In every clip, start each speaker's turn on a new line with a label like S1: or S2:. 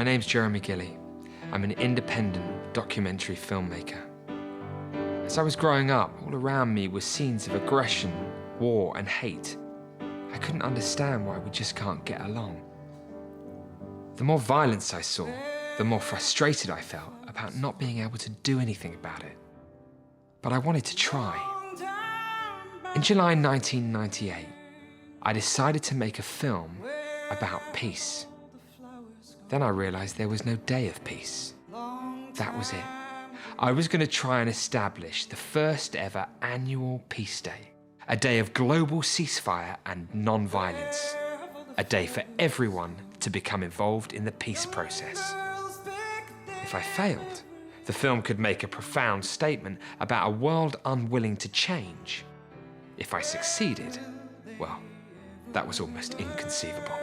S1: My name's Jeremy Gilley. I'm an independent documentary filmmaker. As I was growing up, all around me were scenes of aggression, war and hate. I couldn't understand why we just can't get along. The more violence I saw, the more frustrated I felt about not being able to do anything about it. But I wanted to try. In July 1998, I decided to make a film about peace. Then I realized there was no day of peace. That was it. I was going to try and establish the first ever annual Peace Day, a day of global ceasefire and non-violence, a day for everyone to become involved in the peace process. If I failed, the film could make a profound statement about a world unwilling to change. If I succeeded, well, that was almost inconceivable.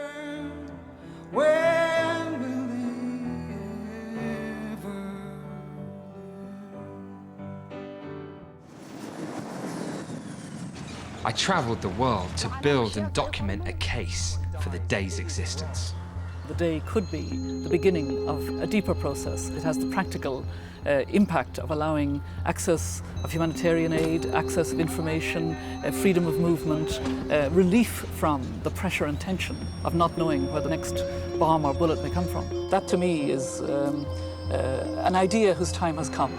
S1: I travelled the world to build and document a case for the day's existence.
S2: The day could be the beginning of a deeper process. It has the practical impact of allowing access of humanitarian aid, access of information, freedom of movement, relief from the pressure and tension of not knowing where the next bomb or bullet may come from. That to me is an idea whose time has come.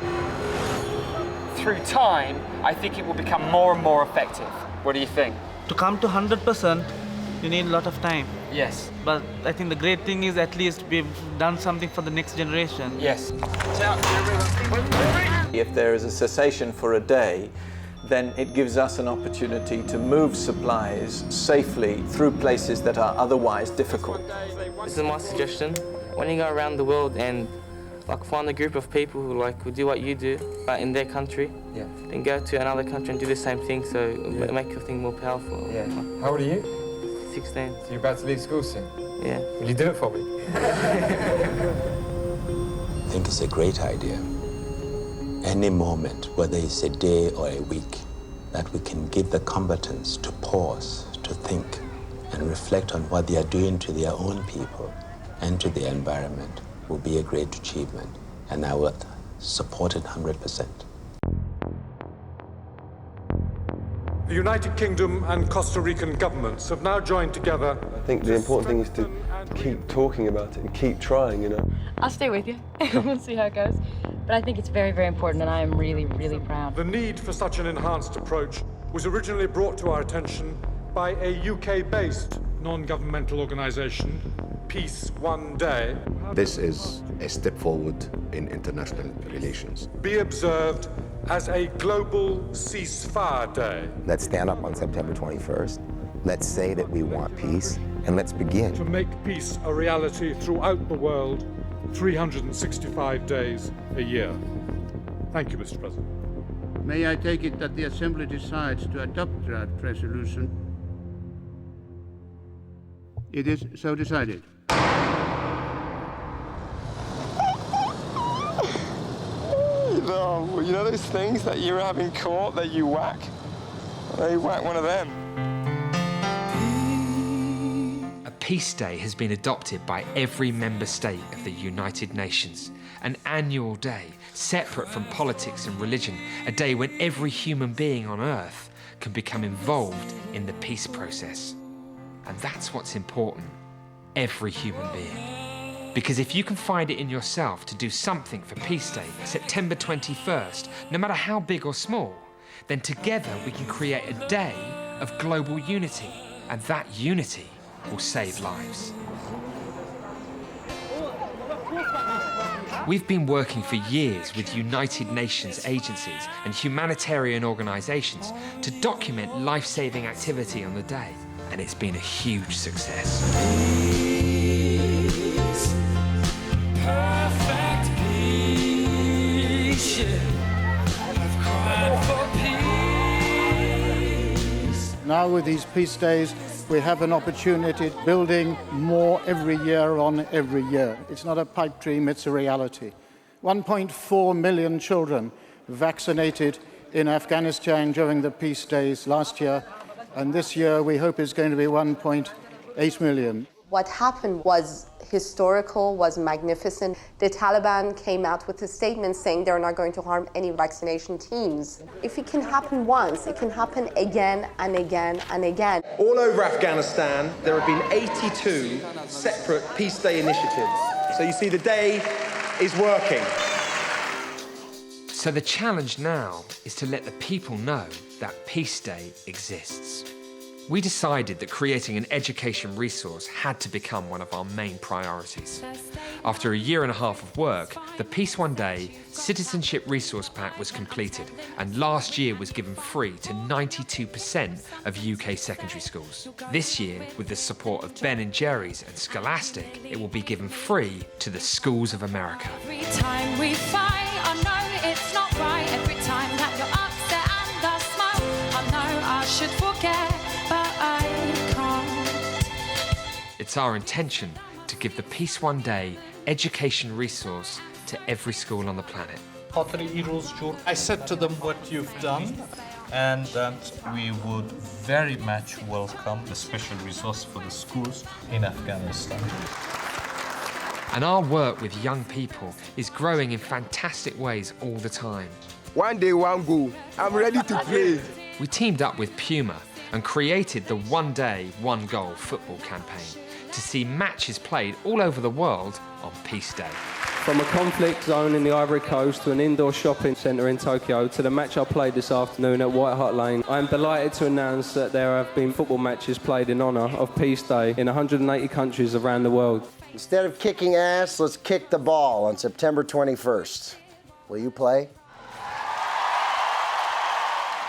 S3: Through time, I think it will become more and more effective. What do you think?
S4: To come to 100%, you need a lot of time.
S3: Yes.
S4: But I think the great thing is at least we've done something for the next generation.
S3: Yes.
S5: If there is a cessation for a day, then it gives us an opportunity to move supplies safely through places that are otherwise difficult.
S6: This is my suggestion. When you go around the world and find a group of people who do what you do in their country, then go to another country and do the same thing, so it'll make your thing more powerful.
S1: Yeah. How old are you?
S6: 16.
S1: So you're about to leave school soon?
S6: Yeah.
S1: Will you do it for me?
S7: I think it's a great idea. Any moment, whether it's a day or a week, that we can give the combatants to pause, to think, and reflect on what they are doing to their own people and to the environment will be a great achievement, and I will support it 100%.
S8: The United Kingdom and Costa Rican governments have now joined together.
S9: I think the important thing is to keep talking about it and keep trying, you know.
S10: I'll stay with you. We'll see how it goes. But I think it's very, very important, and I am really, really proud.
S8: The need for such an enhanced approach was originally brought to our attention by a UK-based non-governmental organisation, Peace One Day.
S11: This is a step forward in international relations.
S8: Be observed as a global ceasefire day.
S12: Let's stand up on September 21st. Let's say that we want peace, and let's begin.
S8: To make peace a reality throughout the world, 365 days a year. Thank you, Mr. President.
S13: May I take it that the Assembly decides to adopt draft resolution? It is so decided.
S9: You know those things that you have in court that you whack? They whack one of them.
S1: A Peace Day has been adopted by every member state of the United Nations. An annual day, separate from politics and religion, a day when every human being on Earth can become involved in the peace process. And that's what's important, every human being. Because if you can find it in yourself to do something for Peace Day, September 21st, no matter how big or small, then together we can create a day of global unity, and that unity will save lives. We've been working for years with United Nations agencies and humanitarian organisations to document life-saving activity on the day, and it's been a huge success.
S14: Perfect peace, I've cried for peace.
S13: Now with these peace days, we have an opportunity building more every year on every year. It's not a pipe dream, it's a reality. 1.4 million children vaccinated in Afghanistan during the peace days last year, and this year we hope is going to be 1.8 million.
S15: What happened was historical, was magnificent. The Taliban came out with a statement saying they're not going to harm any vaccination teams. If it can happen once, it can happen again and again and again.
S16: All over Afghanistan, there have been 82 separate Peace Day initiatives. So you see, the day is working.
S1: So the challenge now is to let the people know that Peace Day exists. We decided that creating an education resource had to become one of our main priorities. After a year and a half of work, the Peace One Day Citizenship Resource Pack was completed and last year was given free to 92% of UK secondary schools. This year, with the support of Ben & Jerry's and Scholastic, it will be given free to the schools of America.
S14: Every time we fight, I know it's not right. Every time that you're upset and I smile, I know I should forget, but I can't.
S1: It's our intention to give the Peace One Day education resource to every school on the planet.
S17: I said to them what you've done, and that we would very much welcome the special resource for the schools in Afghanistan.
S1: And our work with young people is growing in fantastic ways all the time.
S9: One day, one goal. I'm ready to play.
S1: We teamed up with Puma and created the One Day, One Goal football campaign to see matches played all over the world on Peace Day.
S18: From a conflict zone in the Ivory Coast to an indoor shopping centre in Tokyo to the match I played this afternoon at White Hart Lane, I am delighted to announce that there have been football matches played in honour of Peace Day in 180 countries around the world.
S19: Instead of kicking ass, let's kick the ball on September 21st. Will you play?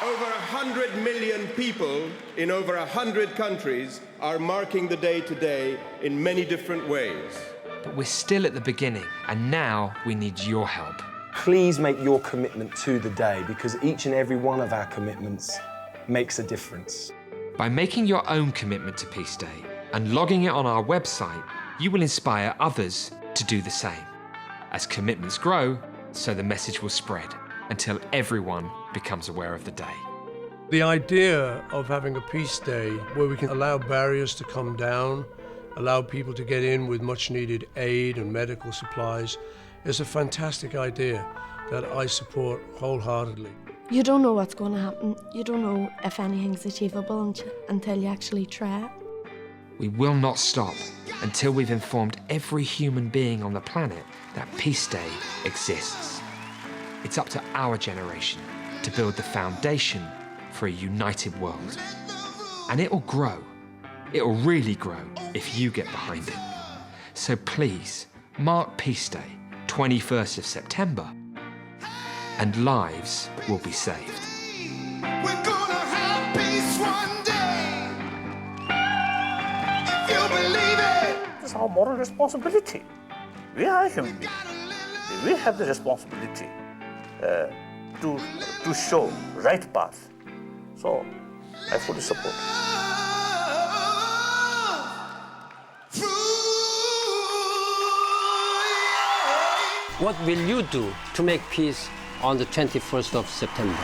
S16: Over 100 million people in over 100 countries are marking the day today in many different ways.
S1: But we're still at the beginning, and now we need your help.
S20: Please make your commitment to the day, because each and every one of our commitments makes a difference.
S1: By making your own commitment to Peace Day and logging it on our website, you will inspire others to do the same. As commitments grow, so the message will spread until everyone becomes aware of the day.
S21: The idea of having a Peace Day where we can allow barriers to come down, allow people to get in with much needed aid and medical supplies is a fantastic idea that I support wholeheartedly.
S22: You don't know what's going to happen. You don't know if anything's achievable until you actually try it.
S1: We will not stop until we've informed every human being on the planet that Peace Day exists. It's up to our generation to build the foundation for a united world. And it will grow. It will really grow if you get behind it. So please, mark Peace Day, 21st of September, and lives will be saved.
S14: We're gonna have peace one day. If you believe it.
S23: It's our moral responsibility. We are human beings. We have the responsibility to show right path. So I fully support.
S24: What will you do to make peace on the 21st of September?